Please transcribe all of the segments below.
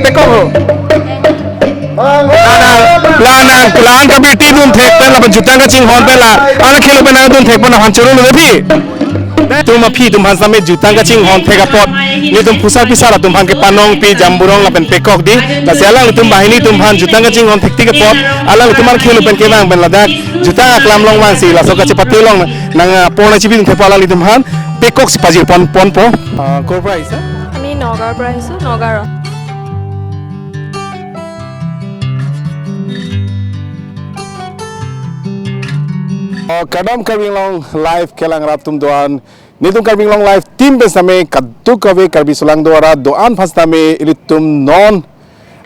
pekok lana Karbi tidun thek pen la jutang ka ching hon pen la ana khelo pen na dun thek pen han churu le phi tum phi tum han same jutang ka ching hon thek a pot ni tum phusa pisa la tum han ke panong pi jamburong la pen pekok di la selang tum bahini tum han jutang ka ching hon thek ti ke pot alang tum an khelo pen ke bang pen la dak jutang aklam long wang si la so ka chepati long nang pona chibi tum thek pala li tum han pekok si paji pon po kor price আমি নগাঁৱৰ পৰা আহিছোঁ নগাঁৱৰ kadam Karbi long live kelang ratum doan nitum Karbi long live team besame kaddu kawe Karbi sulang doara doan phastame ilitum non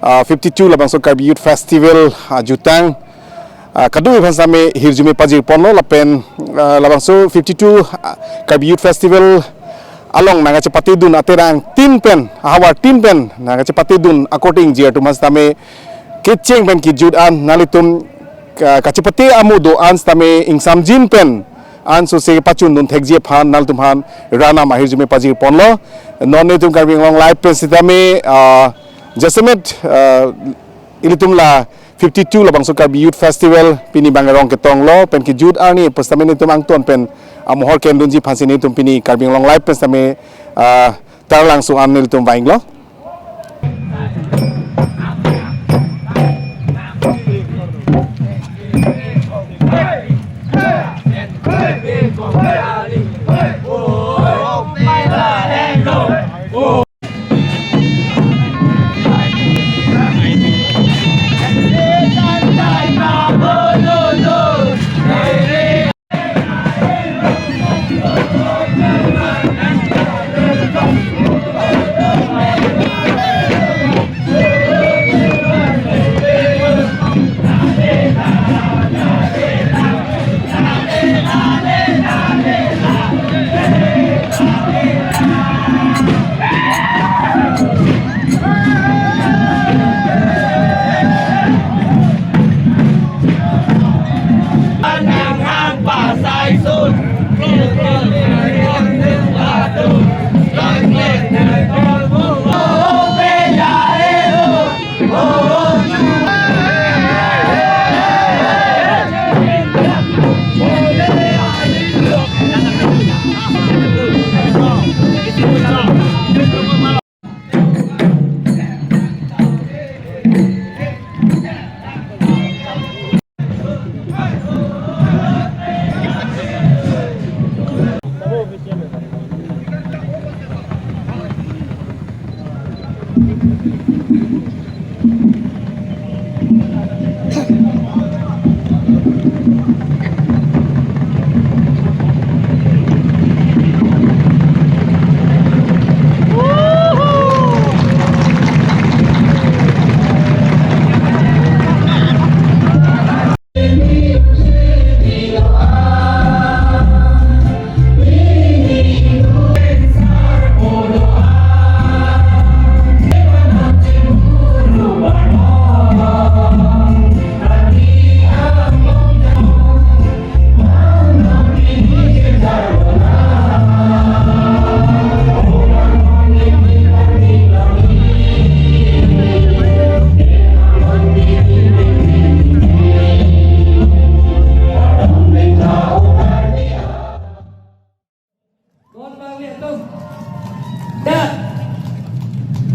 52 labang so Karbi Youth Festival jutang kaddu phastame hirjume pajir ponlo lapen labang so 52 Karbi Youth Festival along naga cepati dun aterang team pen hawar team pen naga cepati dun according jeer tu phastame kecheng pen ki judan nalitum kachipati amudo ans tame ingsam jin pen an so se pachun dun thekje phan nal tumhan rana mahir jume pajir ponlo non ne tum Karbi long live pen sitame jasemet ilitum la 52 labang so Karbi Youth Festival pini bang Rongketong lo pen ki jud arni postame ne tum angton pen amohor ken dunji phansi ne tum pini Karbi long live pen sitame tar langsung an ne tum baing lo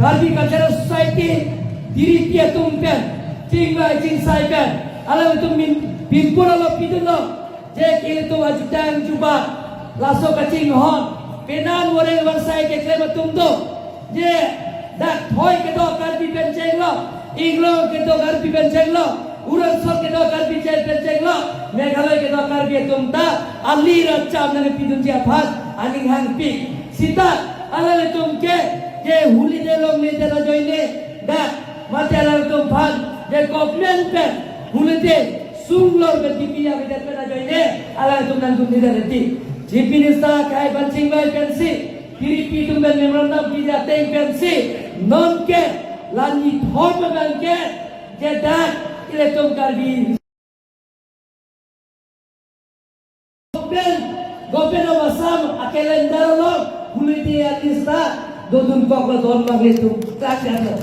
Karbi Cultural Society diri dia tumpen tinggal jin saikan alam itu min pura lo pidun lo je kiri tu wajudang juba laso kacing hon penan orang bangsai ke klema tumdo je dak thoi ke do Karbi penceng lo inglo ke do Karbi penceng lo uran sol ke do Karbi penceng lo Meghalaya ke do Karbi tumta ali racham nane pidun dia phat aning hang pi sita alam itu ke je huli de long ne de joine da mate alam itu phat je koplen pe huli de sunglor be dipia be de joine alam itu nan tu de reti jipinista kai bancing bai pensi piripi tumben memorandum pija teng pensi non ke lani thop ban ke je da ile tum Karbi Gopen Wasam akelendar lo huli de artista dodun kokla don magletu tak ada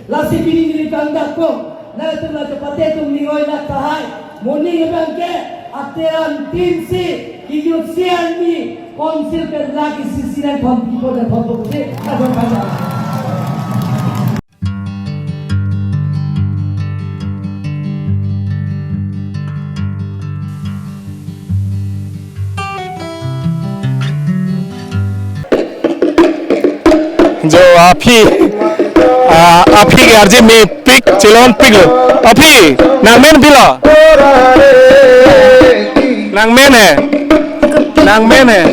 lasi bini ni kanda ko na tu la pate tu ningoi na kahai morning bang ke ateran tin si iyut sian ni konsil per lagi sisiran phom ko da phom ko se adon kaja जो आप ही के अर्जे में pick चिलोन pick up ही नांगमेन पिला नांगमेन है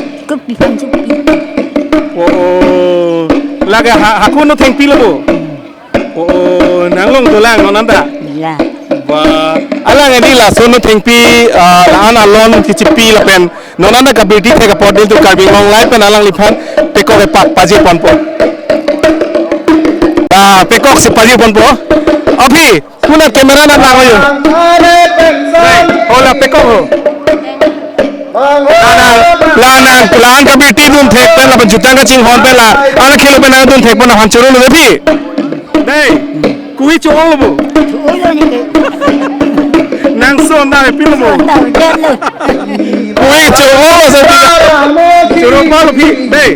ओ लगे हाकुन no थेंग pillow ओ नांगलों तो लांग नो नंदा wah alang ini lah sono thengpi ana lon kichipi la pen nonanda ka beti theka podil tu karbi long lai pen alang liphan peko ke pak paji ponpo pekok si paji ponpo abhi kuna kamera na langoyo hola pekok ho lan ka beti dun thek pen la jutang ka ching hon pen la ana khelo pen ana dun thek pen han choro lo bhi dei kui chong lo bu nang son da pilo mo kui chong lo sa ti choro pa lo phi dei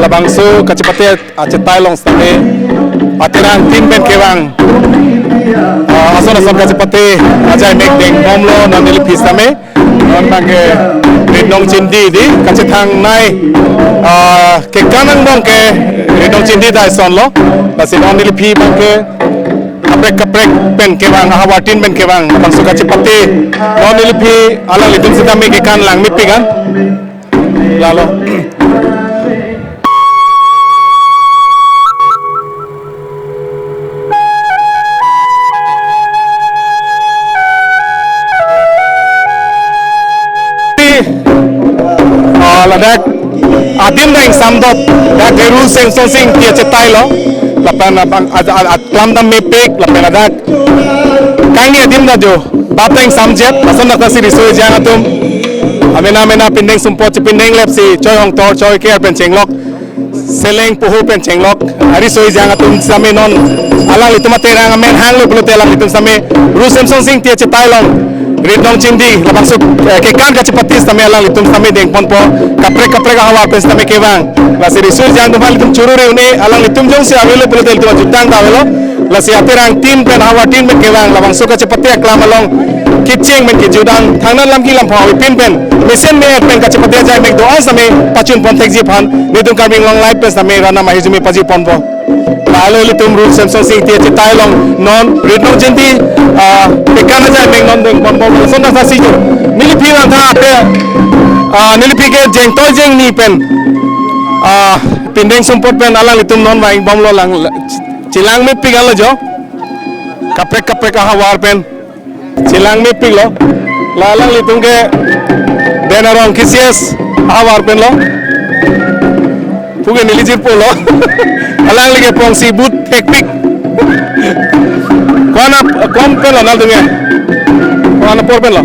labangsu kachipate achetai long stane atirang tin ben kewang asona sam kachipate ajai Ingdeng momlo naneli pisame nonbange rinong chindi di kachithang nai ke kanang bong ke rinong chindi dai sonlo basi naneli phi bangke kaprek pen kewang hawatin ben kewang bangsu kachipate naneli phi ala lidum sidame ke kan lang mi pigan lalo ladak adim dang samdot dak deru sing tia cetai lo lapan abang atlam dam mepek lapan ladak kangi adim da jo bateng samjet asana kasi risoi jang atum amena pindeng sumpot pindeng lep si choi hong tor choi ke pen chenglok seleng puhu pen chenglok hari soi jang atum same non alang lituma terang amen hang lo bulu telang litum same rusem sing tia cetai long rinong chindi langsung ke kan kachipati same alang litum same deng pon po kaprek hawa pen same kewang la si risoi jang dum litum churu re une alang litum jong si avelo bulu tel tu jutang da velo la si aterang tin pen hawa tin pen kewang langsung kachipati aklam along kecheng men ke judang thangna lam ki lam phawi pin pen mesen me pen kachipati jai mek do an same pachun pon thek ji phan nidung karming long live pen same rana mahizumi paji pon po lalu litum ru samsung sing tia cetai long non rinong chindi pekan aja mek non deng pon pon sonda sa si jo nilipi na tha pe nilipi ke jeng toy jeng ni pen pindeng sumpot pen alang litum non waing bom lo lang chilang me pigal lo jo kaprek hawar pen chilang me pilo lalang litum ke denarong kisias hawar pen lo puge nilijir polo alang lige pong sibut teknik kona kom pen lo nal dunge kona por pen lo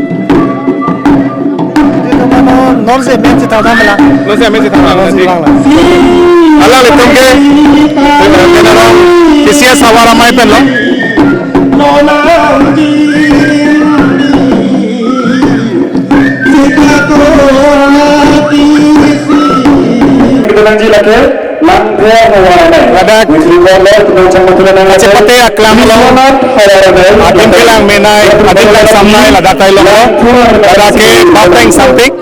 non se menci tau mala alang litum ke denarong kisias hawar mai pen lo ladak cepete aklam lo adim kelang menai adim lang samnai ladak kai lo ladak ke bateng sampik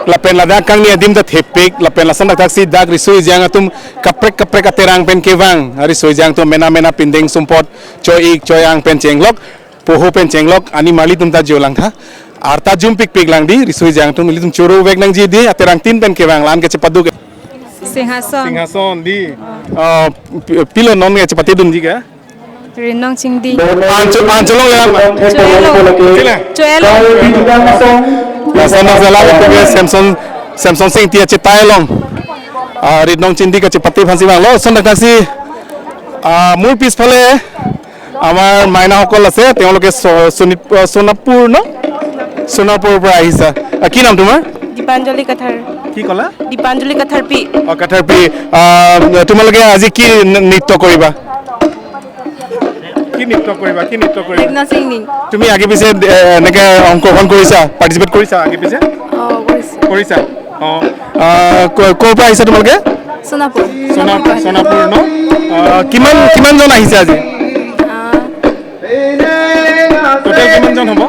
lapen ladak kang ni adim da thepik lapen lasan dak si dak risui jang atum kaprek aterang pen kewang hari soi jang tu mena pindeng sumpot choyang pen chenglok poho pen chenglok ani mali tum ta jolang tha arta jum pik lang di risui jang tu mili tum choro vek nang ji di aterang tin pen kewang lan ke cepadu ke Singhason di pilo non nge cepati dun juga rinong chindi ancolong ya cuelo lasana zala itu Samsung sing tia cetai long rinong chindi ke cepati phansi bang lo sonda kasi mul piece phale amar maina hokol ase teoloke sonapur no সোনাপুৰৰ পৰা আহিছা কি নাম তোমাৰ দীপাঞ্জলি কথাৰ কি ক'লা দীপাঞ্জলি কথাৰ P কাঠাৰপি তোমালোকে আজি কি নৃত্য কৰিবা কি নৃত্য কৰিবা মেঘনা সিংনি তুমি আগে পিছে এনেকৈ অংশগ্ৰহণ কৰিছা পাৰ্টিচিপেট কৰিছা আগে পিছে কৰিছা ক'ৰ পৰা আহিছা তোমালোকে সোণাপুৰ সোণাপুৰ ন কিমানজন আহিছে আজি টোটেল কিমানজন হ'ব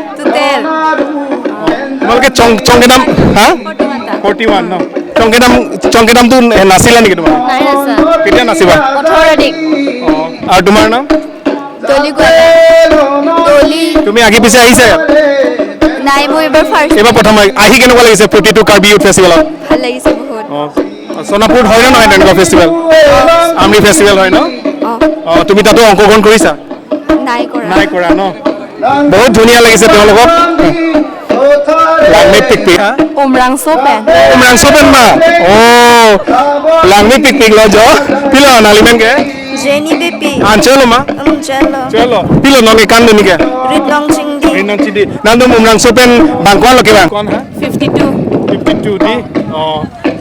তোমালোকে চংকেদাম হা 41 ন চংকেদামটো নাচিলা নেকি তোমাৰ কেতিয়া নাচিবা আৰু তোমাৰ নাম তুমি আগে পিছে আহিছা নাই মই এইবাৰ প্ৰথম আহি কেনেকুৱা লাগিছে প্ৰতিটো কাৰ্বি ইউথ ফেষ্টিভেলত ভাল লাগিছে বহুত সোণাপুৰত হয় নে নহয় তেনেকুৱা ফেষ্টিভেল আৰ্মি ফেষ্টিভেল হয় ন তুমি তাতো অংশগ্ৰহণ কৰিছা নাই কৰা ন বহুত ধুনীয়া লাগিছে তেওঁলোকক langmi pikpik Umrang sopen ma langmi pikpik lo jo pilo nalimen ke Jenny Bepi Chelo ma chelo pilo nong ikan duni ke Ritnong Chingdi nanti umrang sopen bangkuan lo ke bang 52 di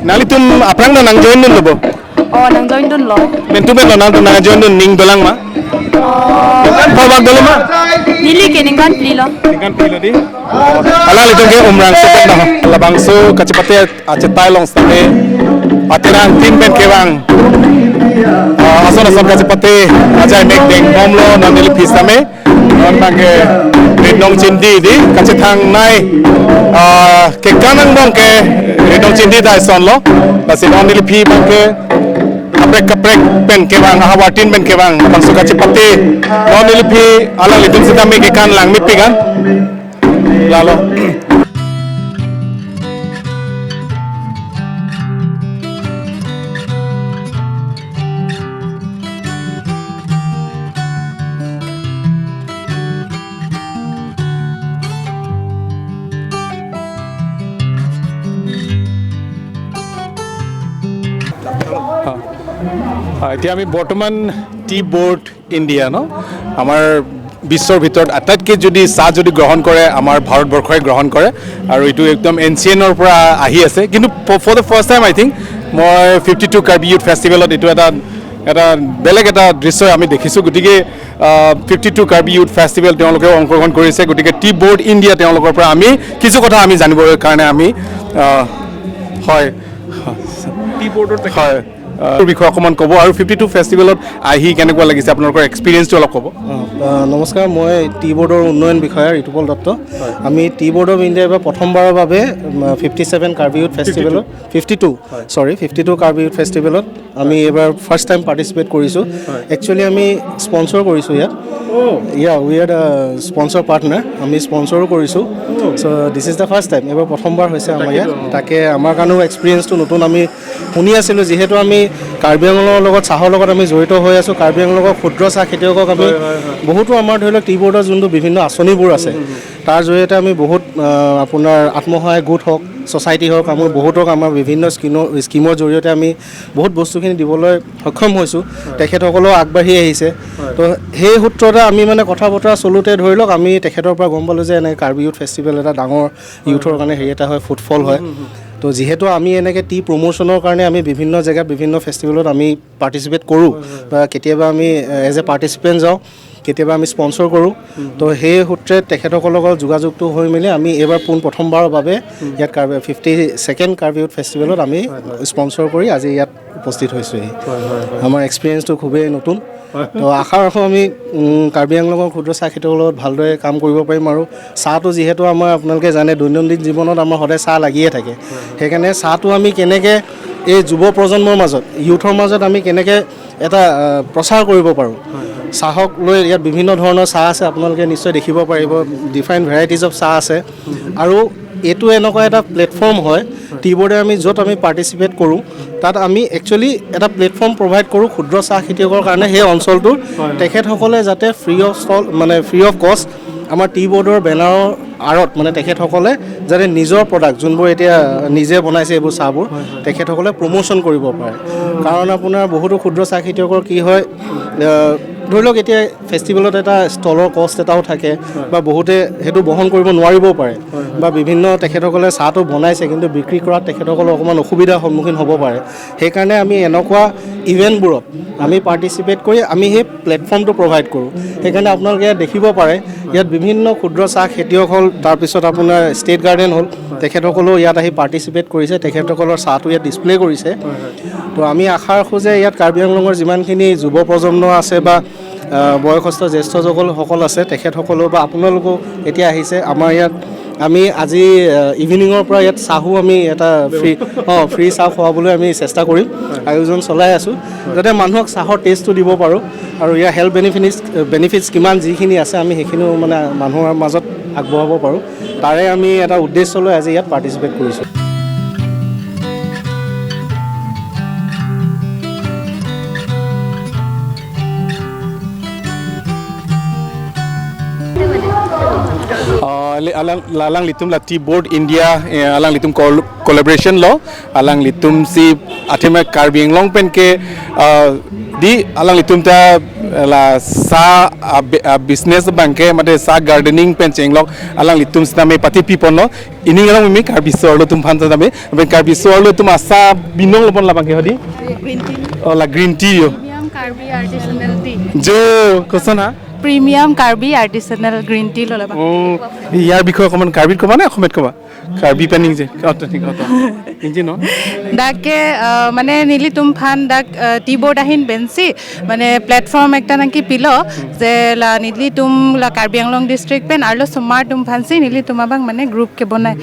nali tum aprang na nang join dun lo bo nang join dun lo bentu ben lo nang tu nang join dun ning dolang ma kan pawag dulu ma Nili ke ningkan pilo di ala itu ke umrang sopen dah labangsu kacipate acetai long stane atiran tim ben ke bang asal kacipate aja Ingdeng bomlo nanti pisame orang ke Redong Cindi di kacitang nai ke kanan dong ke Redong Cindi dah son lo masih nanti pi bang ke kaprek pen ke bang hawatin pen ke bang bangsu kacipate nanti pi ala lidung sedami ke kan lang mipi kan lalu এতিয়া আমি বৰ্তমান T board India ন আমাৰ বিশ্বৰ ভিতৰত আটাইতকৈ যদি চাহ যদি গ্ৰহণ কৰে আমাৰ ভাৰতবৰ্ষই গ্ৰহণ কৰে আৰু এইটো একদম এনচিয়েনৰ পৰা আহি আছে কিন্তু for the first time I think মই 52 কাৰ্বি ইউথ ফেষ্টিভেলত এইটো এটা বেলেগ এটা দৃশ্য আমি দেখিছোঁ গতিকে 52 কাৰ্বি ইউথ ফেষ্টিভেল তেওঁলোকেও অংশগ্ৰহণ কৰিছে গতিকে টি বোৰ্ড ইণ্ডিয়া তেওঁলোকৰ পৰা আমি কিছু কথা আমি জানিবৰ কাৰণে আমি হয় টি বোৰ্ডৰ হয় বিষয়ে অকণমান ক'ব আৰু 52 ফেষ্টিভেলত আহি কেনেকুৱা লাগিছে আপোনালোকৰ এক্সপিৰিয়েঞ্চটো অলপ ক'ব নমস্কাৰ মই টি বোৰ্ডৰ উন্নয়ন বিষয়া ঋতুপল দত্ত আমি টি বোৰ্ড অফ ইণ্ডিয়া এবাৰ প্ৰথমবাৰৰ বাবে 57 কাৰ্বি ইউথ ফেষ্টিভেলত 52 কাৰ্বি ইউথ ফেষ্টিভেলত আমি এবাৰ ফাৰ্ষ্ট টাইম পাৰ্টিচিপেট কৰিছোঁ একচুৱেলি আমি স্পনচৰ কৰিছোঁ ইয়াত উই আৰ স্পনচৰ পাৰ্টনাৰ আমি স্পনচৰো কৰিছোঁ so' this is the first time এবাৰ প্ৰথমবাৰ হৈছে আমাৰ ইয়াত তাকে আমাৰ কাৰণেও এক্সপিৰিয়েঞ্চটো নতুন আমি শুনি আছিলোঁ যিহেতু আমি কাৰ্বি আংলঙৰ লগত চাহৰ লগত আমি জড়িত হৈ আছোঁ কাৰ্বি আংলঙৰ ক্ষুদ্ৰ চাহ খেতিয়কক আমি বহুতো আমাৰ ধৰি লওক টি বোৰ্ডৰ যোনটো বিভিন্ন আঁচনিবোৰ আছে তাৰ জৰিয়তে আমি বহুত আপোনাৰ আত্মসহায়ক গোট হওক ছ'চাইটি হওক আমাৰ বহুতক আমাৰ বিভিন্ন স্কিমৰ জৰিয়তে আমি বহুত বস্তুখিনি দিবলৈ সক্ষম হৈছোঁ তেখেতসকলেও আগবাঢ়ি আহিছে তো সেই সূত্ৰতে আমি মানে কথা বতৰা চলোতে ধৰি লওক আমি তেখেতৰ পৰা গম পালোঁ যে এনেকৈ কাৰ্বি ইউথ ফেষ্টিভেল এটা ডাঙৰ ইউথৰ কাৰণে হেৰি এটা হয় ফুটফল হয় তো যিহেতু আমি এনেকৈ টি প্ৰমোশ্যনৰ কাৰণে আমি বিভিন্ন জেগাত বিভিন্ন ফেষ্টিভেলত আমি পাৰ্টিচিপেট কৰোঁ বা কেতিয়াবা আমি এজ এ পাৰ্টিচিপেণ্ট যাওঁ কেতিয়াবা আমি স্পনচৰ কৰোঁ তো সেই সূত্ৰে তেখেতসকলৰ লগত যোগাযোগটো হৈ মেলি আমি এইবাৰ প্ৰথমবাৰৰ বাবে ইয়াত 52nd কাৰ্বি ইউথ ফেষ্টিভেলত আমি স্পনচৰ কৰি আজি ইয়াত উপস্থিত হৈছোঁহি আমাৰ এক্সপিৰিয়েঞ্চটো খুবেই নতুন তো আশা ৰাখোঁ আমি কাৰ্বি আংলঙৰ ক্ষুদ্ৰ চাহ খেতিয়কৰ লগত ভালদৰে কাম কৰিব পাৰিম আৰু চাহটো যিহেতু আমাৰ আপোনালোকে জানে দৈনন্দিন জীৱনত আমাৰ সদায় চাহ লাগিয়ে থাকে সেইকাৰণে চাহটো আমি কেনেকৈ এই যুৱ প্ৰজন্মৰ মাজত ইউথৰ মাজত আমি কেনেকৈ এটা প্ৰচাৰ কৰিব পাৰোঁ চাহক লৈ ইয়াত বিভিন্ন ধৰণৰ চাহ আছে আপোনালোকে নিশ্চয় দেখিব পাৰিব ডিফাৰেণ্ট ভেৰাইটিজ অফ চাহ আছে আৰু এইটো এনেকুৱা এটা প্লেটফৰ্ম হয় টি বোৰ্ডে আমি য'ত আমি পাৰ্টিচিপেট কৰোঁ তাত আমি একচুৱেলি এটা প্লেটফৰ্ম প্ৰভাইড কৰোঁ ক্ষুদ্ৰ চাহ খেতিয়কৰ কাৰণে সেই অঞ্চলটোৰ তেখেতসকলে যাতে ফ্ৰী অফ কষ্ট আমাৰ টি বোৰ্ডৰ বেনাৰৰ আঁৰত মানে তেখেতসকলে যাতে নিজৰ প্ৰডাক্ট যোনবোৰ এতিয়া নিজে বনাইছে এইবোৰ চাহবোৰ তেখেতসকলে প্ৰমোশ্যন কৰিব পাৰে কাৰণ আপোনাৰ বহুতো ক্ষুদ্ৰ চাহ খেতিয়কৰ কি হয় ধৰি লওক এতিয়া ফেষ্টিভেলত এটা ষ্টলৰ কষ্ট এটাও থাকে বা বহুতে সেইটো বহন কৰিব নোৱাৰিবও পাৰে বা বিভিন্ন তেখেতসকলে চাহটো বনাইছে কিন্তু বিক্ৰী কৰাত তেখেতসকলৰ অকণমান অসুবিধাৰ সন্মুখীন হ'ব পাৰে সেইকাৰণে আমি এনেকুৱা ইভেণ্টবোৰত আমি পাৰ্টিচিপেট কৰি আমি সেই প্লেটফৰ্মটো প্ৰভাইড কৰোঁ সেইকাৰণে আপোনালোকে ইয়াত দেখিব পাৰে ইয়াত বিভিন্ন ক্ষুদ্ৰ চাহ খেতিয়ক হ'ল তাৰপিছত আপোনাৰ ষ্টেট গাৰ্ডেন হ'ল তেখেতসকলেও ইয়াত আহি পাৰ্টিচিপেট কৰিছে তেখেতসকলৰ চাহটো ইয়াত ডিছপ্লে কৰিছে তো আমি আশা ৰাখোঁ যে ইয়াত কাৰ্বি আংলঙৰ যিমানখিনি যুৱ প্ৰজন্ম আছে বা বয়সস্থ জ্যেষ্ঠসকল আছে তেখেতসকলেও বা আপোনালোকেও এতিয়া আহিছে আমাৰ ইয়াত আমি আজি ইভিনিঙৰ পৰা ইয়াত চাহো আমি এটা ফ্ৰী চাহ খুৱাবলৈ আমি চেষ্টা কৰিম আয়োজন চলাই আছোঁ যাতে মানুহক চাহৰ টেষ্টটো দিব পাৰোঁ আৰু ইয়াৰ হেল্থ বেনিফিটছ কিমান যিখিনি আছে আমি সেইখিনিও মানে মানুহৰ মাজত আগবঢ়াব পাৰোঁ তাৰে আমি এটা উদ্দেশ্য লৈ আজি ইয়াত পাৰ্টিচিপেট কৰিছোঁ alang litum la tea board India alang litum collaboration lo alang litum si athema Karbi Anglong pen ke di alang litum ta la sa business bank ke mate sa gardening pen chenglok alang litum sname pati people no ini alang mi Karbi so lo tum phan ta me ben Karbi so lo tum asa binong lo pon la bank ke hodi green tea oh la green tea yo premium Karbi artisanal tea jo kosona premium Karbi artisanal green tea ললা ইয়াৰ বিষয়ে অকমান কাৰ্বিত কবা নে অসমীয়াত কবা Karbi paining যে ইঞ্জি ন ডাকে মানে নীলি তুমফান ডাক টি বোর্ড আহিন বেঞ্চি মানে প্ল্যাটফর্ম একটা নাকি পিল যে লা নীলি তুম লা কার্বি আংলং ডিস্ট্রিক্ট পেন আরলো সুমার তুম ফানসি নীলি তুমাবাং মানে গ্রুপ কে বনাই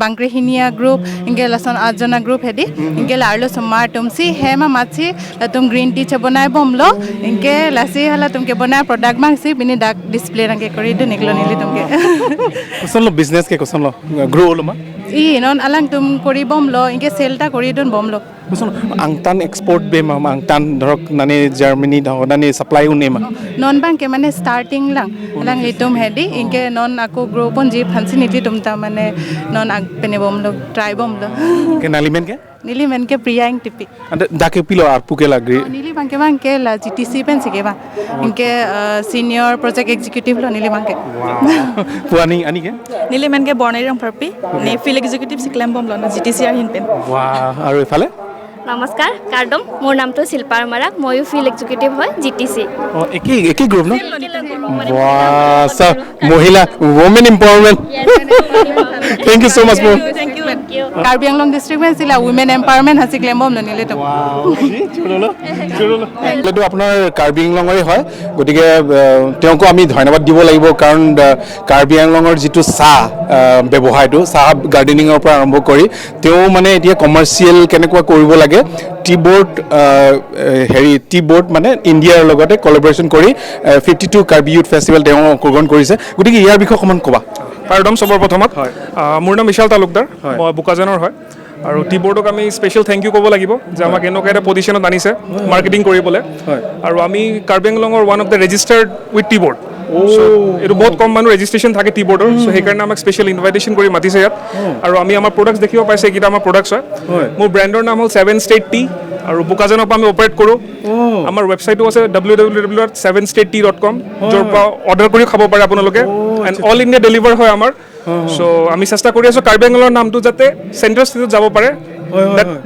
বাংক্রেহিনিয়া গ্রুপ ইনকে লাসন আজনা গ্রুপ হেদি ইনকে আরলো সুমার তুমসি হেমা মাছি তুম গ্রিন টি ছে বনাই বমলো ইনকে লাসি হলা তুমকে বনাই প্রোডাক্ট মাংসি বিনি ডাক ডিসপ্লে রঙে করি দু নিকলো নীলি তুমকে কোসন লো বিজনেস কে কোসন লো গ্রো lo ma ই নন আলাং তুম করি বমলো ইনকে সেলটা করি দন বমলো কোসন angtan export be ma angtan ধরক নানি জার্মানি নানি supply উনে ma non bang ke mane starting lang litum hedi inke non aku grow pon ji phansi niti tum ta mane non ag pene bom lo try bom lo ke nalimen ke nili men ke priya ing tipi ande dake pilo ar puke lagri nili bang ke la GTC pen sige ba inke senior project executive lo nili bang ke puani ani ke nili men ke bornei rang parpi ne field executive siklem bom lo na GTC ar hin pen wow aru efale নমস্কাৰ কাৰ্ডম মোৰ নামটো শিল্পাৰ মাৰাক ময়ো field executive হয় GTC একই group ন wow sir মহিলা women empowerment thank you so much bro thank you Karbi Anglong district men sila women empowerment hasi claim bom lo nili tum এটো আপোনাৰ কাৰ্বি আংলঙৰে হয় গতিকে তেওঁকো আমি ধন্যবাদ দিব লাগিব কাৰণ কাৰ্বি আংলঙৰ যিটো চাহ ব্যৱসায়টো চাহ গাৰ্ডেনিঙৰ পৰা আৰম্ভ কৰি তেওঁ মানে এতিয়া কমাৰ্চিয়েল কেনেকুৱা কৰিব লাগে টি বোৰ্ড মানে ইণ্ডিয়াৰ লগতে কোলাবৰেচন কৰি 52 কাৰ্বি ইউথ ফেষ্টিভেল তেওঁ অংশগ্ৰহণ কৰিছে গতিকে ইয়াৰ বিষয়ে অকণমান ক'বা কাৰ্ডম সবৰ প্ৰথমত মোৰ নাম বিশাল তালুকদাৰ মই বোকাজানৰ হয় আৰু টি বোৰ্ডক আমি স্পেচিয়েল থেংক ইউ ক'ব লাগিব যে আমাক এনেকুৱা এটা পজিশ্যনত আনিছে মাৰ্কেটিং কৰিবলৈ আৰু আমি কাৰ্বি আংলঙৰ one of the registered with T board এইটো বহুত কম মানুহ ৰেজিষ্ট্ৰেশ্যন থাকে টি বোৰ্ডৰ চ' সেইকাৰণে আমাক স্পেচিয়েল ইনভাইটেশ্যন কৰি মাতিছে ইয়াত আৰু আমি আমাৰ প্ৰডাক্টছ দেখিব পাইছে এইকেইটা আমাৰ প্ৰডাক্টছ হয় মোৰ ব্ৰেণ্ডৰ নাম হ'ল 7 ষ্টেট টি আৰু বোকাজানৰ পৰা আমি অপাৰেট কৰোঁ আমাৰ ৱেবছাইটো আছে www.7statetea.com য'ৰ পৰা অৰ্ডাৰ কৰি খাব পাৰে আপোনালোকে এণ্ড অল ইণ্ডিয়া ডেলিভাৰ হয় আমাৰ চ' আমি চেষ্টা কৰি আছোঁ কাৰ্বি আংলঙৰ নামটো যাতে চেণ্ট্ৰেল ষ্টেটত যাব পাৰে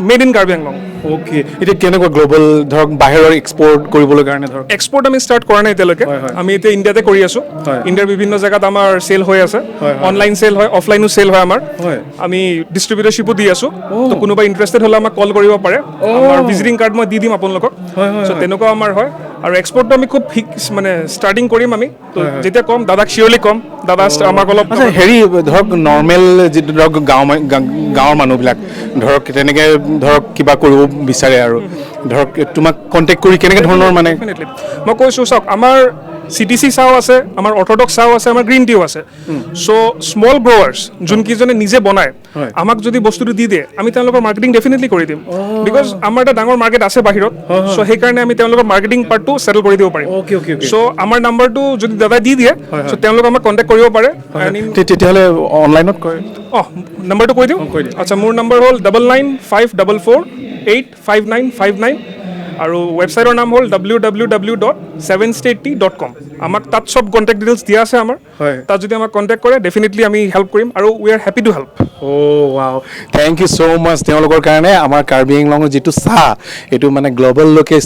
made in Karbi Anglong okay এতিয়া কেনেকুৱা গ্লোবাল ধৰক বাহিৰৰ এক্সপৰ্ট কৰিবলৈ কাৰণে ধৰক এক্সপৰ্ট আমি ষ্টাৰ্ট কৰা নাই এতিয়ালৈকে আমি এতিয়া ইণ্ডিয়াতে কৰি আছোঁ ইণ্ডিয়াৰ বিভিন্ন জেগাত আমাৰ চেল হৈ আছে অনলাইন চেল হয় অফলাইনো চেল হয় আমাৰ আমি ডিষ্ট্ৰিবিউটৰশ্বিপো দি আছোঁ তো কোনোবা ইণ্টাৰেষ্টেড হ'লে আমাক কল কৰিব পাৰে আমাৰ ভিজিটিং কাৰ্ড মই দি দিম আপোনালোকক চ' তেনেকুৱা আমাৰ হয় আৰু এক্সপৰ্টটো আমি খুব মানে ষ্টাৰ্টিং কৰিম আমি তো যেতিয়া কম দাদাক চিয়ৰলি কম দাদা আমাক অলপ হেৰি ধৰক নৰ্মেল যিটো ধৰক গাঁৱৰ মানুহবিলাক ধৰক তেনেকৈ ধৰক কিবা কৰিব বিচাৰে আৰু ধৰক তোমাক কণ্টেক্ট কৰি কেনেকৈ ধৰণৰ মানে মই কৈছোঁ চাওক আমাৰ CTC চাও আছে আমাৰ অৰ্থডক্স চাও আছে আমাৰ গ্ৰীণ টিও আছে সো স্মল গ্ৰোৱাৰ্ছ যোনকেইজনে নিজে বনায় আমাক যদি বস্তুটো দি দিয়ে আমি তেওঁলোকৰ মাৰ্কেটিং ডেফিনেটলি কৰি দিম বিকজ আমাৰ এটা ডাঙৰ মাৰ্কেট আছে বাহিৰত সো সেইকাৰণে আমি তেওঁলোকৰ মাৰ্কেটিং পাৰ্টটো সেটেল কৰি দিব পাৰিম সো আমাৰ নাম্বাৰটো যদি দাদা দি দিয়ে সো তেওঁলোক আমাক কণ্টেক্ট কৰিব পাৰে তেতিয়াহ'লে অনলাইনত কৰে নাম্বাৰটো কৈ দিওঁ আচ্ছা মোৰ নাম্বাৰ হ'ল 9954485959 আৰু ৱেবছাইটৰ নাম হ'ল www.7statetea.com আমাক তাত চব কণ্টেক্ট ডিটেইলছ দিয়া আছে আমাৰ তাত যদি আমাক কণ্টেক্ট কৰে ডেফিনেটলি আমি হেল্প কৰিম আৰু we are happy to help wow thank you so' much তেওঁলোকৰ কাৰণে আমাৰ কাৰ্বি আংলঙৰ যিটো চাহ এইটো মানে গ্ল'বেল লোকে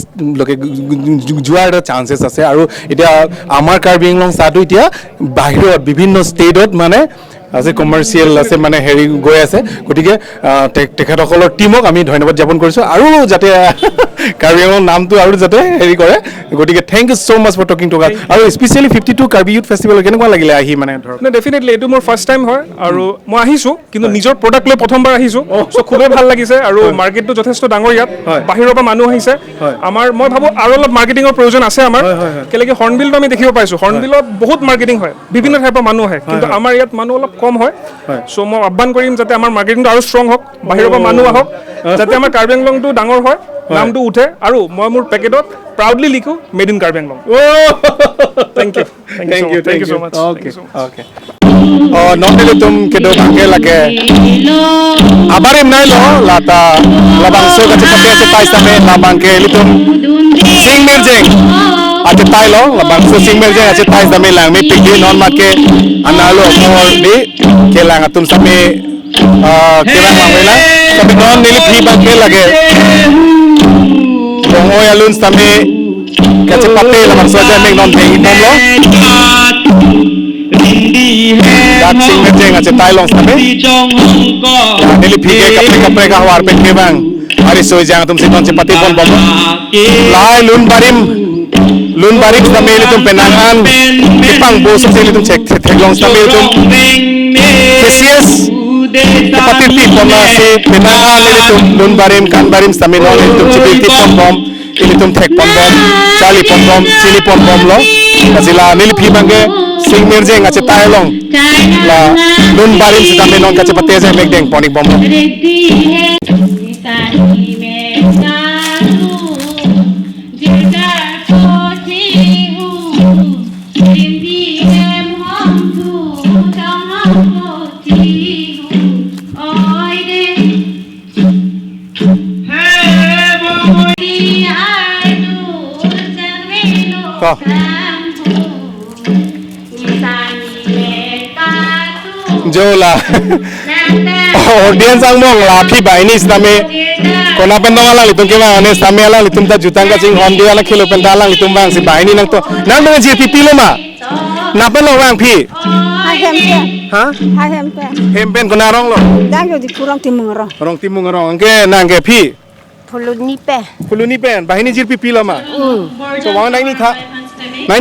যোৱাৰ এটা চান্সেছ আছে আৰু এতিয়া আমাৰ কাৰ্বি আংলং চাহটো এতিয়া বাহিৰত বিভিন্ন ষ্টেটত মানে আছে কমাৰ্চিয়েল আছে মানে হেৰি গৈ আছে গতিকে তেখেতসকলৰ টীমক আমি ধন্যবাদ জ্ঞাপন কৰিছোঁ আৰু যাতে কাৰ্বি আংলং নামটো আৰু যাতে হেৰি কৰে গতিকে thank you so' much for talking to আৰু স্পেচিয়েলি 52 কাৰ্বি ইউথ ফেষ্টিভেল কেনেকুৱা লাগিলে আহি মানে ধৰক ডেফিনেটলি এইটো মোৰ ফাৰ্ষ্ট টাইম হয় আৰু মই আহিছোঁ কিন্তু নিজৰ প্ৰডাক্ট লৈ প্ৰথমবাৰ আহিছোঁ চ' খুবেই ভাল লাগিছে আৰু মাৰ্কেটটো যথেষ্ট ডাঙৰ ইয়াত বাহিৰৰ পৰা মানুহ আহিছে আমাৰ মই ভাবোঁ আৰু অলপ মাৰ্কেটিঙৰ প্ৰয়োজন আছে আমাৰ কেলেকি হৰ্ণবিলটো আমি দেখিব পাইছোঁ হৰ্ণবিলত বহুত মাৰ্কেটিং হয় বিভিন্ন ঠাইৰ পৰা মানুহ আহে কিন্তু আমাৰ ইয়াত মানুহ অলপ কম হয় চ' মই আহ্বান কৰিম যাতে আমাৰ মাৰ্কেটিংটো আৰু ষ্ট্ৰং হওক বাহিৰৰ পৰা মানুহ আহক যাতে আমাৰ কাৰ্বি আংলংটো ডাঙৰ হয় নামটো উঠে আৰু মই মোৰ পেকেটত প্ৰাউডলি লিখোঁ made in Karbi Anglong thank you so' much Okay. Oh, non nilitum kedo bangke lage. Abarim nai lo lata labang so kache pate ache tai same labangke litum sing mirjeng ache tai lo labang so sing mirjeng ache tai same lang me pigi non make analo mor di kelang atum same kelang mangela tapi non nili phi bangke lage. Rongoy alun same kache pate labang so ache meg non pegi nom lo. Dat sing ngejeng aja tai long sampe nili phige kapre ka hawar pe kebang ari soi jang tum siton cepati pon bom lai lun barim sampe litum penangan kepang bos sampe litum cek long sampe litum spesies cepati pi pon si penangan litum lun barim kan barim sampe non litum cepati pon bom litum tek pon bom chali pon bom chili pon bom lo kasila nili phi bangke sing mirjeng ache tai long la lun barim sampe non kache pate aja Ingdeng ponik bom Jola audience ang mong lapi baini same kona pendong ala litung ke bang ane same ala litung ta jutang ka ching hon dia ala khelo pendala litung bang si baini nang to nan bang ji pipi lo ma na pen lo bang phi ha hempen kona rong lo đang rồi thì kurang timung rong angke nang ke phi fuluni pen baini ji pipi lo ma so wang nai ni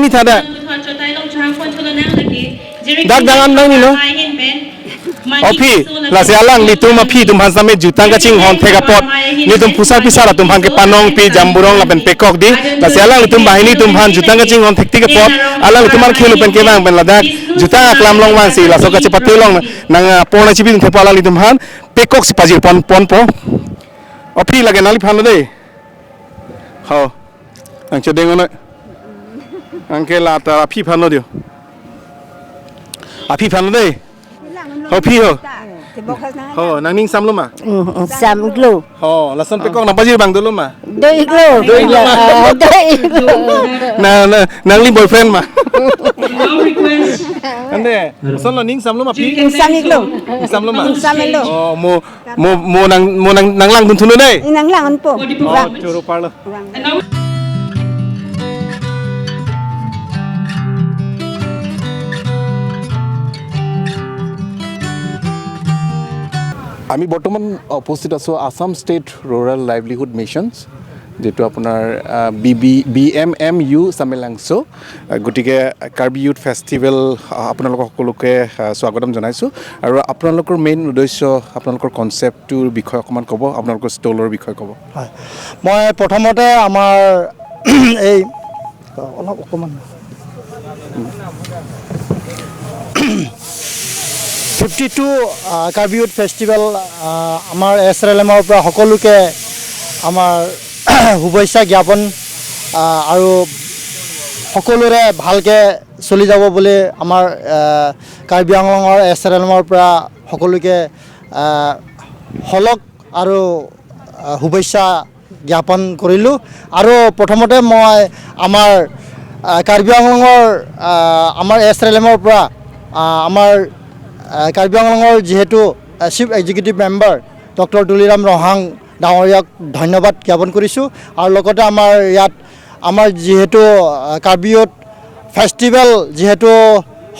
tha da dak dangan nang ni no Opi, la sialang ni tum api tum han same jutang ka ching hon thega pot ni tum pusar pisar tum han ke panong pi jamburong la pen pekok di la sialang ni tum bahini tum han jutang ka ching hon thekti ke pot alang tum an khelu pen ke bang pen ladak jutang aklam long wan si la so ka che pati long nang pona chibi tum thepa alang ni tum han pekok si pajir pon po Opi lage nali phan lo dei ho ang chodeng ono angke la ta api phan lo dio api phan lo dei Ho phi ho. Ho nang ning sam lo ma. sam glo Lasan pekong nang pajir bang dulu ma. doi glo Nang ling boyfriend ma. Ande, lasan lo ning sam lo ma phi. sam glo Sam lo ma. sam lo Oh mo nang lang dun thunu dei. nang lang an po Oh churu par lo. আমি বৰ্তমান উপস্থিত আছোঁ Assam state rural livelihood missions যেটো আপোনাৰ BMMU চামেলাংছো গতিকে Karbi youth festival আপোনালোকক সকলোকে স্বাগতম জনাইছোঁ আৰু আপোনালোকৰ মেইন উদ্দেশ্য আপোনালোকৰ কনচেপ্টটোৰ বিষয়ে অকণমান ক'ব আপোনালোকৰ ষ্টলৰ বিষয়ে ক'ব হয় মই প্ৰথমতে আমাৰ এই অলপ অকণমান 52 কাৰ্বি ইউথ ফেষ্টিভেল আমাৰ SRLMৰ পৰা সকলোকে আমাৰ শুভেচ্ছা জ্ঞাপন আৰু সকলোৰে ভালকৈ চলি যাব বুলি আমাৰ কাৰ্বি আংলঙৰ SRLMৰ পৰা সকলোকে হলক আৰু শুভেচ্ছা জ্ঞাপন কৰিলোঁ আৰু প্ৰথমতে মই আমাৰ কাৰ্বি আংলঙৰ আমাৰ এছৰেলেমৰ পৰা আমাৰ কাৰ্বি আংলঙৰ যিহেতু chief executive member doctor Tuliram Ronghang ডাঙৰীয়াক ধন্যবাদ জ্ঞাপন কৰিছোঁ আৰু লগতে আমাৰ ইয়াত আমাৰ যিহেতু কাৰ্বি ইউথ ফেষ্টিভেল যিহেতু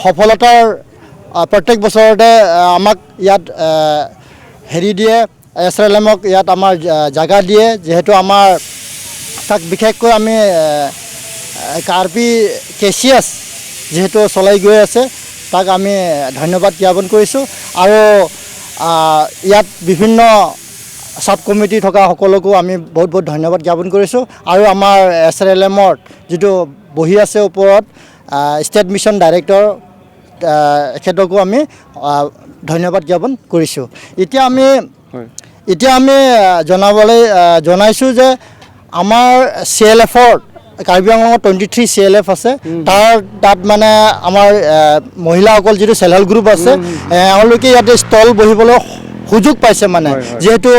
সফলতাৰ প্ৰত্যেক বছৰতে আমাক ইয়াত হেৰি দিয়ে এছৰেলেমক ইয়াত আমাৰ জাগা দিয়ে যিহেতু আমাৰ তাক বিশেষকৈ আমি কাৰ্বি কেচিয়াছ যিহেতু চলাই গৈ আছে তাক আমি ধন্যবাদ জ্ঞাপন কৰিছোঁ আৰু ইয়াত বিভিন্ন সাব কমিটি থকা সকলকো আমি বহুত বহুত ধন্যবাদ জ্ঞাপন কৰিছোঁ আৰু আমাৰ এছৰেলেমৰ যিটো বহি আছে ওপৰত ষ্টেট মিছন ডাইৰেক্টৰ এখেতকো আমি ধন্যবাদ জ্ঞাপন কৰিছোঁ এতিয়া আমি জনাইছোঁ যে আমাৰ CLF-ৰ কাৰ্বি আংলঙত 23 CLF আছে তাত মানে আমাৰ মহিলাসকল যিটো চেল্ফ হেল্প গ্ৰুপ আছে এওঁলোকে ইয়াতে ষ্টল বহিবলৈ সুযোগ পাইছে মানে যেহেতু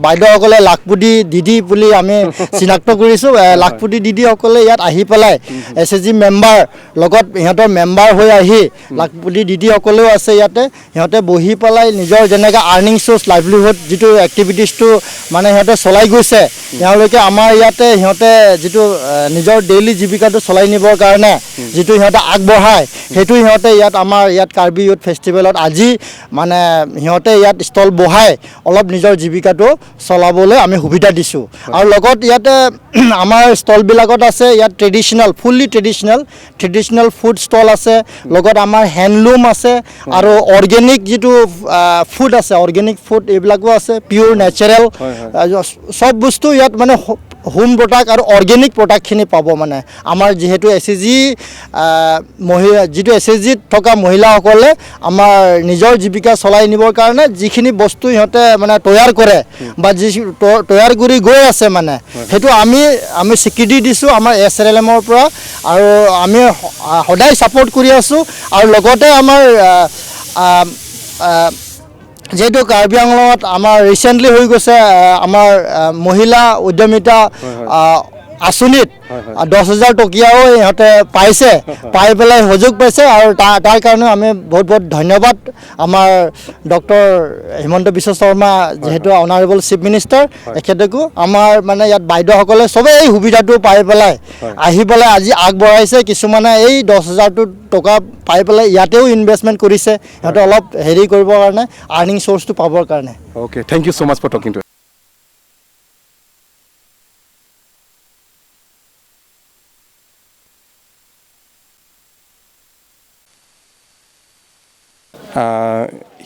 বাইদেউসকলে লাখপুতি দিদি বুলি আমি চিনাক্ত কৰিছোঁ লাখপুতি দিদিসকলে ইয়াত আহি পেলাই SSG মেম্বাৰ লগত ইহঁতৰ মেম্বাৰ হৈ আহি লাখপুতি দিদিসকলেও আছে ইয়াতে সিহঁতে বহি পেলাই নিজৰ যেনেকৈ আৰ্নিং চ'ৰ্চ লাইভলিহুড যিটো এক্টিভিটিছটো মানে সিহঁতে চলাই গৈছে তেওঁলোকে আমাৰ ইয়াতে সিহঁতে যিটো নিজৰ ডেইলি জীৱিকাটো চলাই নিবৰ কাৰণে যিটো সিহঁতে আগবঢ়ায় সেইটো সিহঁতে ইয়াত আমাৰ ইয়াত কাৰ্বি ইউথ ফেষ্টিভেলত আজি মানে সিহঁতে ইয়াত ষ্টল বহাই অলপ নিজৰ জীৱিকাটো চলাবলৈ আমি সুবিধা দিছোঁ আৰু লগত ইয়াতে আমাৰ ষ্টলবিলাকত আছে ইয়াত ফুল্লি ট্ৰেডিশ্যনেল ফুড ষ্টল আছে লগত আমাৰ হেণ্ডলুম আছে আৰু অৰ্গেনিক যিটো ফুড আছে অৰ্গেনিক ফুড এইবিলাকো আছে পিয়'ৰ নেচাৰেল চব বস্তু ইয়াত মানে হোম প্ৰডাক্ট আৰু অৰ্গেনিক প্ৰডাক্টখিনি পাব মানে আমাৰ যিহেতু যিটো SSGত থকা মহিলাসকলে আমাৰ নিজৰ জীৱিকা চলাই নিবৰ কাৰণে যিখিনি বস্তু সিহঁতে মানে তৈয়াৰ কৰে বা যি তৈয়াৰ কৰি গৈ আছে মানে সেইটো আমি স্বীকৃতি দিছোঁ আমাৰ এছৰেলেমৰ পৰা আৰু আমি সদায় ছাপোৰ্ট কৰি আছোঁ আৰু লগতে আমাৰ যেহেতু কাৰ্বি আংলঙত আমাৰ ৰিচেণ্টলি হৈ গৈছে আমাৰ মহিলা উদ্যমিতা আঁচনিত 10,000 টকীয়াও ইহঁতে পাই পেলাই সুযোগ পাইছে আৰু তাৰ কাৰণে আমি বহুত বহুত ধন্যবাদ আমাৰ ডক্টৰ হিমন্ত বিশ্ব শৰ্মা যিহেতু অনাৰেবল চিফ মিনিষ্টাৰ এখেতকো আমাৰ মানে ইয়াত বাইদেউসকলে চবেই এই সুবিধাটো পাই পেলাই আহি পেলাই আজি আগবঢ়াইছে কিছুমানে এই 10,000 টকা পাই পেলাই ইয়াতেও ইনভেষ্টমেণ্ট কৰিছে সিহঁতে অলপ হেৰি কৰিবৰ কাৰণে আৰ্নিং চ'ৰ্চটো পাবৰ কাৰণে Okay, thank you so much for talking to us.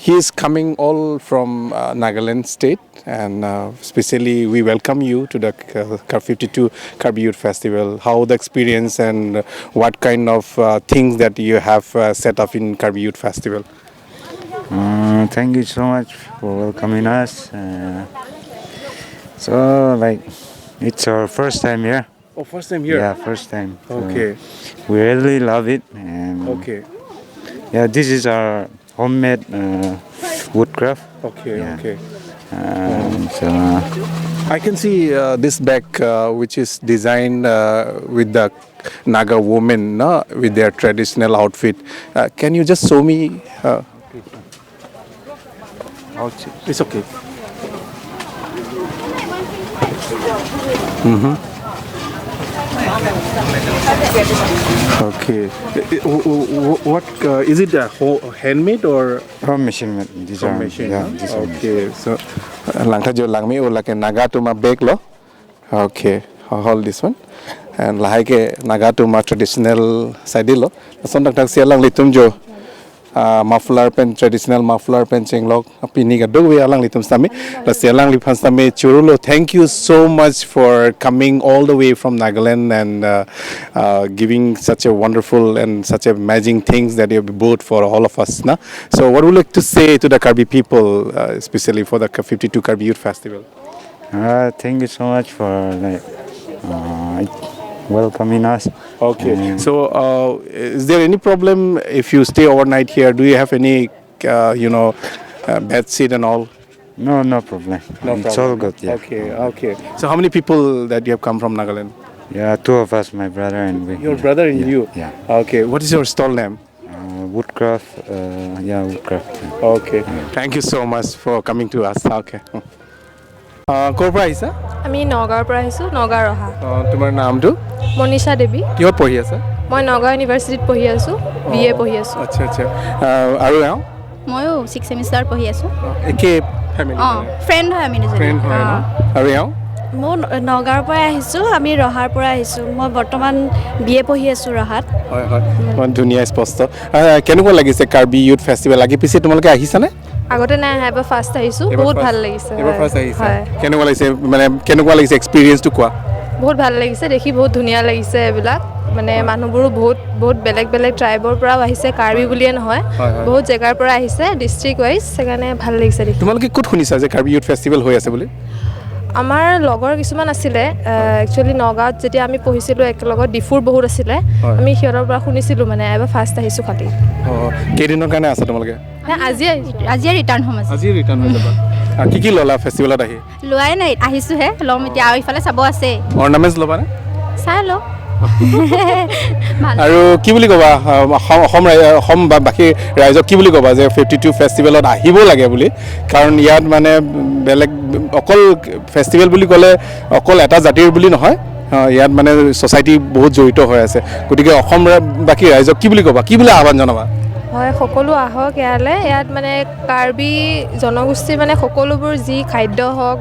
He is coming all from Nagaland state and especially we welcome you to the 52 Karbi Youth Festival. How the experience and what kind of things that you have set up in Karbi Youth Festival? Thank you so much for welcoming us. So like it's our first time here. Oh, first time here? Yeah, first time. Okay. We really love it. And Okay. yeah, this is our homemade woodcraft. Okay, Yeah. okay. So I can see this bag which is designed with the Naga women with their traditional outfit. Can you just show me? It's okay. Okay. What is it? Handmade or from machine made. These from are machine? yeah, these are Okay. So, langta jo langmi o lake naga to ma bag lo. Okay. Hold this one. And lahai naga to ma traditional side lo. Sondak tak sialang litum jo. Muffler pen traditional muffler pen chenglok pini ga dog we alang litum stami la selang li phans stami churulo. Thank you so much for coming all the way from Nagaland and giving such a wonderful and such amazing things that you have brought for all of us na. So what would you like to say to the Karbi people, especially for the 52 Karbi Youth Festival? thank you so much for like welcoming us. Okay. So, is there any problem if you stay overnight here? Do you have any, bed sheet and all? No problem. It's all good, yeah. Okay. So how many people that you have come from Nagaland? Yeah, two of us, my brother and we. Your brother and you? Yeah. Okay. What is your stall name? Woodcraft, woodcraft. Okay. Thank you so much for coming to us. Okay. ক'ৰ পৰা আহিছা? আমি নগাঁৱৰ পৰা আহিছোঁ, নগাঁও ৰহা। তোমাৰ নামটো? মনীষা দেৱী। কিহত পঢ়ি আছা? মই নগাঁও ইউনিভাৰ্চিটিত পঢ়ি আছোঁ, BA পঢ়ি আছোঁ। আচ্ছা। আৰু এওঁ? ময়ো 6 ছেমিষ্টাৰ পঢ়ি আছোঁ। একে ফেমিলি? ফ্ৰেণ্ড হয় আমি দুজনী। ফ্ৰেণ্ড হয় ন? আৰু এওঁ? মই নগাঁৱৰ পৰা আহিছোঁ, আমি ৰহাৰ পৰা আহিছোঁ। মই বৰ্তমান BA পঢ়ি আছোঁ ৰহাত। হয়। ইমান ধুনীয়া স্পষ্ট। কেনেকুৱা লাগিছে কাৰ্বি ইউথ ফেষ্টিভেল? আগে পিছে তোমালোকে আহিছানে? আগতে নাই অহা, এবাৰ ফাৰ্ষ্ট আহিছোঁ, বহুত ভাল লাগিছে। এবাৰ ফাৰ্ষ্ট আহিছা? কেনেকুৱা লাগিছে, মানে কেনেকুৱা লাগিছে এক্সপিৰিয়েঞ্চটো কোৱা? বহুত ভাল লাগিছে, দেখি বহুত ধুনীয়া লাগিছে এইবিলাক। মানে মানুহবোৰো বহুত বেলেগ ট্ৰাইবৰ পৰাও আহিছে, কাৰ্বি বুলিয়ে নহয়, বহুত জেগাৰ পৰা আহিছে, ডিষ্ট্ৰিক্ট ৱাইজ, সেইকাৰণে ভাল লাগিছে দেখি। তোমালোকে ক'ত শুনিছা যে কাৰ্বি ইউথ ফেষ্টিভেল হৈ আছে বুলি? আমাৰ লগৰ কিছুমান আছিলে, একচুৱেলি নগাঁৱত যেতিয়া আমি পঢ়িছিলোঁ একেলগত, ডিফুৰ বহুত আছিলে, আমি সিহঁতৰ পৰা শুনিছিলোঁ, মানে এবাৰ ফাৰ্ষ্ট আহিছোঁ খালি। কেইদিনৰ কাৰণে আছা তোমালোকে? আজিয়ে ৰিটাৰ্ণ হ'ম। আজি ৰিটাৰ্ণ হৈ যাবা। কি ল'লা ফেষ্টিভেলত আহি? লোৱাই নাই, আহিছোঁহে, ল'ম এতিয়া, আৰু ইফালে চাব আছে। অৰ্নামেণ্টছ ল'বানে? চাই লওঁ। আৰু কি বুলি ক'বা অসম বা বাকী ৰাইজক কি বুলি ক'বা যে 52 ফেষ্টিভেলত আহিব লাগে বুলি? কাৰণ ইয়াত মানে বেলেগ অকল ফেষ্টিভেল বুলি ক'লে অকল এটা জাতিৰ বুলি নহয়, ইয়াত মানে ছ'চাইটি বহুত জড়িত হৈ আছে। গতিকে অসম বাকী ৰাইজক কি বুলি ক'বা, কি বুলি আহ্বান জনাবা? হয়, সকলো আহক ইয়ালৈ। ইয়াত মানে কাৰ্বি জনগোষ্ঠীৰ মানে সকলোবোৰ যি খাদ্য হওক,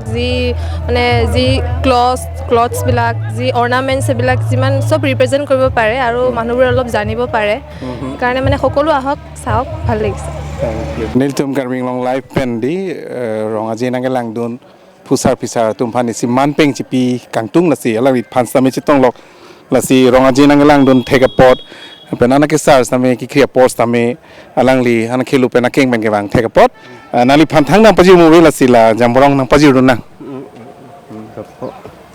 যি ক্লথছবিলাক, যি অৰ্নামেণ্টছ, এইবিলাক যিমান চব ৰিপ্ৰেজেণ্ট কৰিব পাৰে আৰু মানুহবোৰে অলপ জানিব পাৰে, সেইকাৰণে মানে সকলো আহক, চাওক, ভাল লাগিছে। Niltum Karbi Long Live Pendi Rongaji Nangalang Dun Pusar Pisar Tumpan is Man Peng Chipi Kangtung Lasi, allow it Pansami Chitong Lock Lasi Rongaji Nangalang Dun take a pot, Penana Kisars, Name Kiki post Ame, Alangli, Anakilu Penaking Bangavang take a pot, and Ali Pantanga Pajimu Lasila, Jamborong Pajiruna.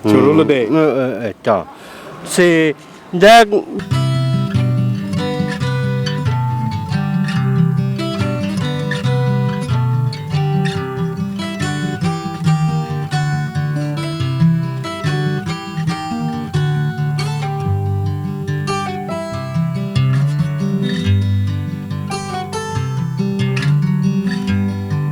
Churulu Day. See, Jack.